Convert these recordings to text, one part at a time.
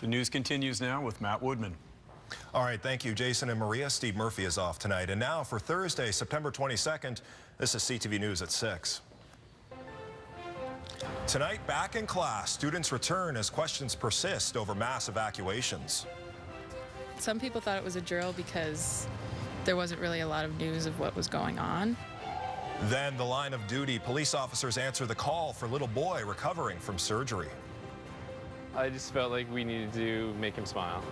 The news continues now with Matt Woodman. All right, thank you, Jason and Maria. Steve Murphy is off tonight. And now for Thursday, September 22nd, this is CTV News at 6. Tonight, back in class, students return as questions persist over mass evacuations. Some people thought it was a drill because there wasn't really a lot of news of what was going on. Then the line of duty, police officers answer the call for little boy recovering from surgery. I just felt like we needed to make him smile.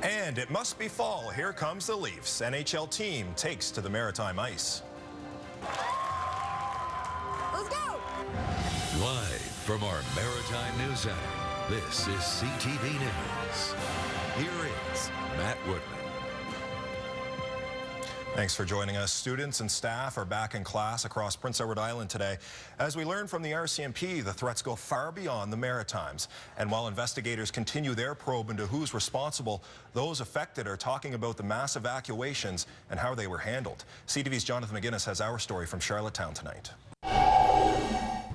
And it must be fall. Here comes the Leafs. NHL team takes to the Maritime ice. Let's go! Live from our Maritime News Center, this is CTV News. Here is Matt Woodman. Thanks for joining us. Students and staff are back in class across Prince Edward Island today. As we learned from the RCMP, the threats go far beyond the Maritimes. And while investigators continue their probe into who's responsible, those affected are talking about the mass evacuations and how they were handled. CTV's Jonathan McGinnis has our story from Charlottetown tonight.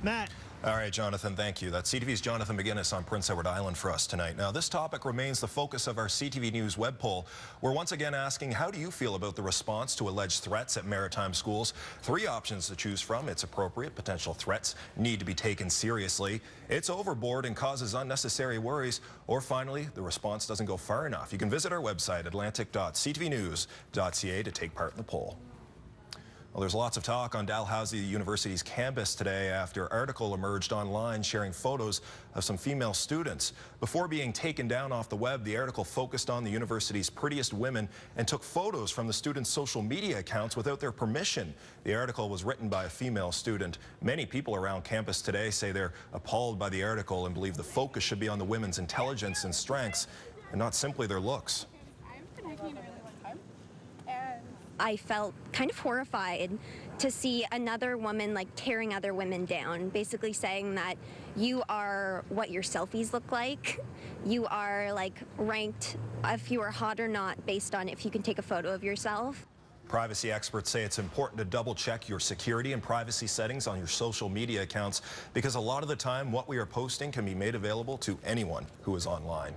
Matt. All right, Jonathan, thank you. That's CTV's Jonathan McGinnis on Prince Edward Island for us tonight. Now, this topic remains the focus of our CTV News web poll. We're once again asking, how do you feel about the response to alleged threats at maritime schools? 3 options to choose from. It's appropriate. Potential threats need to be taken seriously. It's overboard and causes unnecessary worries. Or finally, the response doesn't go far enough. You can visit our website, atlantic.ctvnews.ca, to take part in the poll. Well, there's lots of talk on Dalhousie University's campus today after an article emerged online sharing photos of some female students. Before being taken down off the web, the article focused on the university's prettiest women and took photos from the students' social media accounts without their permission. The article was written by a female student. Many people around campus today say they're appalled by the article and believe the focus should be on the women's intelligence and strengths and not simply their looks. I felt kind of horrified to see another woman like tearing other women down, basically saying that you are what your selfies look like. You are like ranked if you are hot or not based on if you can take a photo of yourself. Privacy experts say it's important to double check your security and privacy settings on your social media accounts because a lot of the time what we are posting can be made available to anyone who is online.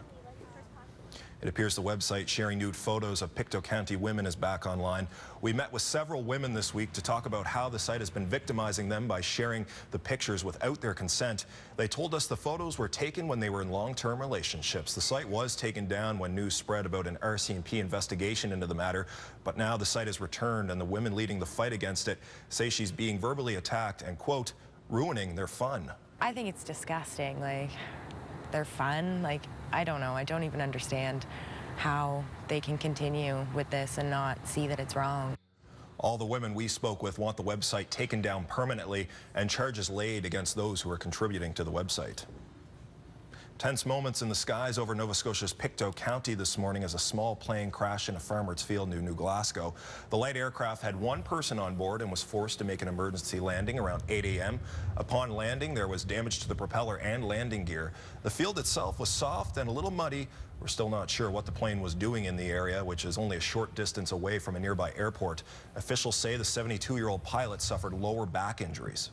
It appears the website sharing nude photos of Pictou County women is back online. We met with several women this week to talk about how the site has been victimizing them by sharing the pictures without their consent. They told us the photos were taken when they were in long-term relationships. The site was taken down when news spread about an RCMP investigation into the matter, but now the site is returned and the women leading the fight against it say she's being verbally attacked and, quote, ruining their fun. I think it's disgusting. Like, they're fun. Like, I don't know. I don't even understand how they can continue with this and not see that it's wrong. All the women we spoke with want the website taken down permanently and charges laid against those who are contributing to the website. Tense moments in the skies over Nova Scotia's Pictou County this morning as a small plane crashed in a farmer's field near New Glasgow. The light aircraft had 1 person on board and was forced to make an emergency landing around 8 a.m. Upon landing, there was damage to the propeller and landing gear. The field itself was soft and a little muddy. We're still not sure what the plane was doing in the area, which is only a short distance away from a nearby airport. Officials say the 72-year-old pilot suffered lower back injuries.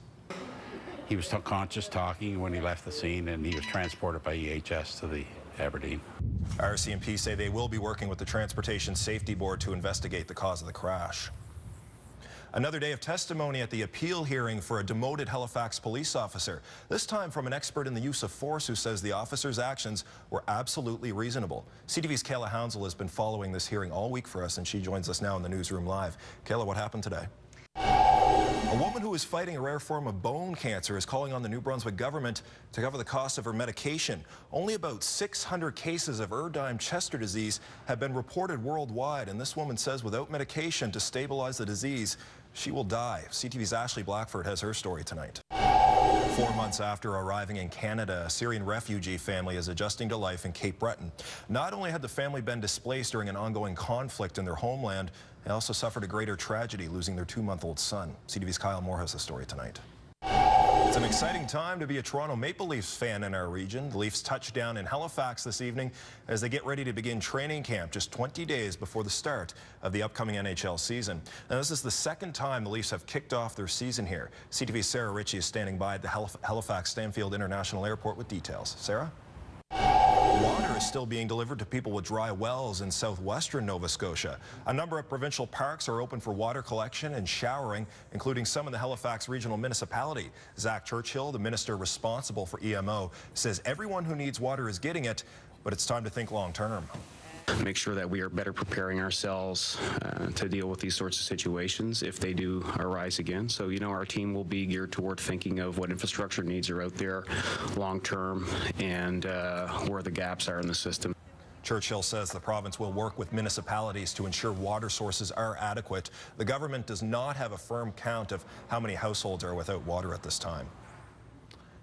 He was still conscious talking when he left the scene, and he was transported by EHS to the Aberdeen. RCMP say they will be working with the Transportation Safety Board to investigate the cause of the crash. Another day of testimony at the appeal hearing for a demoted Halifax police officer, this time from an expert in the use of force who says the officer's actions were absolutely reasonable. CTV's Kayla Hounsel has been following this hearing all week for us, and she joins us now in the newsroom live. Kayla, what happened today? A woman who is fighting a rare form of bone cancer is calling on the New Brunswick government to cover the cost of her medication. Only about 600 cases of Erdheim-Chester disease have been reported worldwide, and this woman says without medication to stabilize the disease, she will die. CTV's Ashley Blackford has her story tonight. 4 months after arriving in Canada, a Syrian refugee family is adjusting to life in Cape Breton. Not only had the family been displaced during an ongoing conflict in their homeland, they also suffered a greater tragedy, losing their 2-month-old son. CTV's Kyle Moore has the story tonight. It's an exciting time to be a Toronto Maple Leafs fan in our region. The Leafs touch down in Halifax this evening as they get ready to begin training camp just 20 days before the start of the upcoming NHL season. Now, this is the second time the Leafs have kicked off their season here. CTV's Sarah Ritchie is standing by at the Halifax Stanfield International Airport with details. Sarah? Water still being delivered to people with dry wells in southwestern Nova Scotia. A number of provincial parks are open for water collection and showering, including some in the Halifax Regional Municipality. Zach Churchill, the minister responsible for EMO, says everyone who needs water is getting it, but it's time to think long term. Make sure that we are better preparing ourselves to deal with these sorts of situations if they do arise again. So, our team will be geared toward thinking of what infrastructure needs are out there long term and where the gaps are in the system. Churchill says the province will work with municipalities to ensure water sources are adequate. The government does not have a firm count of how many households are without water at this time.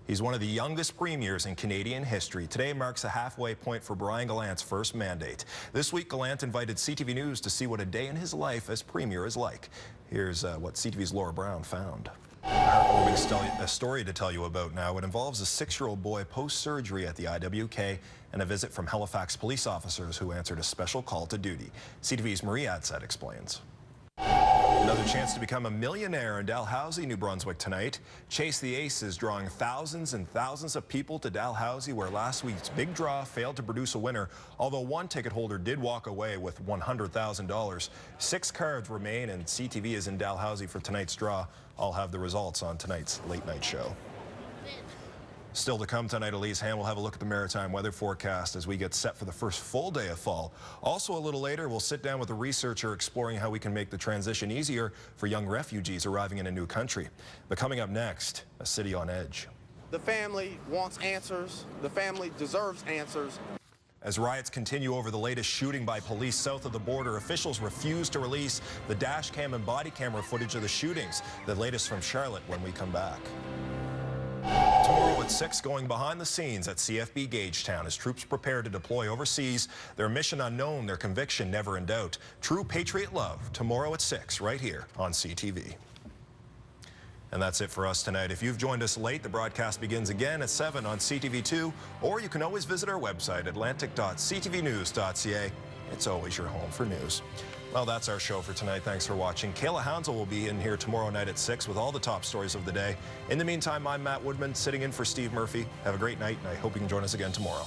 He's one of the youngest premiers in Canadian history. Today marks a halfway point for Brian Gallant's first mandate. This week, Gallant invited CTV News to see what a day in his life as premier is like. Here's what CTV's Laura Brown found. A heartwarming story to tell you about now. It involves a 6-year-old boy post-surgery at the IWK and a visit from Halifax police officers who answered a special call to duty. CTV's Marie Adsett explains. Another chance to become a millionaire in Dalhousie, New Brunswick tonight. Chase the Ace is drawing thousands and thousands of people to Dalhousie, where last week's big draw failed to produce a winner, although one ticket holder did walk away with $100,000. 6 cards remain, and CTV is in Dalhousie for tonight's draw. I'll have the results on tonight's late night show. Still to come tonight, Elise Ham will have a look at the maritime weather forecast as we get set for the first full day of fall. Also a little later, we'll sit down with a researcher exploring how we can make the transition easier for young refugees arriving in a new country. But coming up next, a city on edge. The family wants answers. The family deserves answers. As riots continue over the latest shooting by police south of the border, officials refuse to release the dash cam and body camera footage of the shootings. The latest from Charlotte when we come back. Tomorrow at 6, going behind the scenes at CFB Gagetown as troops prepare to deploy overseas. Their mission unknown, their conviction never in doubt. True patriot love, tomorrow at 6, right here on CTV. And that's it for us tonight. If you've joined us late, the broadcast begins again at 7 on CTV2, or you can always visit our website, atlantic.ctvnews.ca. It's always your home for news. Well, that's our show for tonight. Thanks for watching. Kayla Hounsel will be in here tomorrow night at 6 with all the top stories of the day. In the meantime, I'm Matt Woodman, sitting in for Steve Murphy. Have a great night, and I hope you can join us again tomorrow.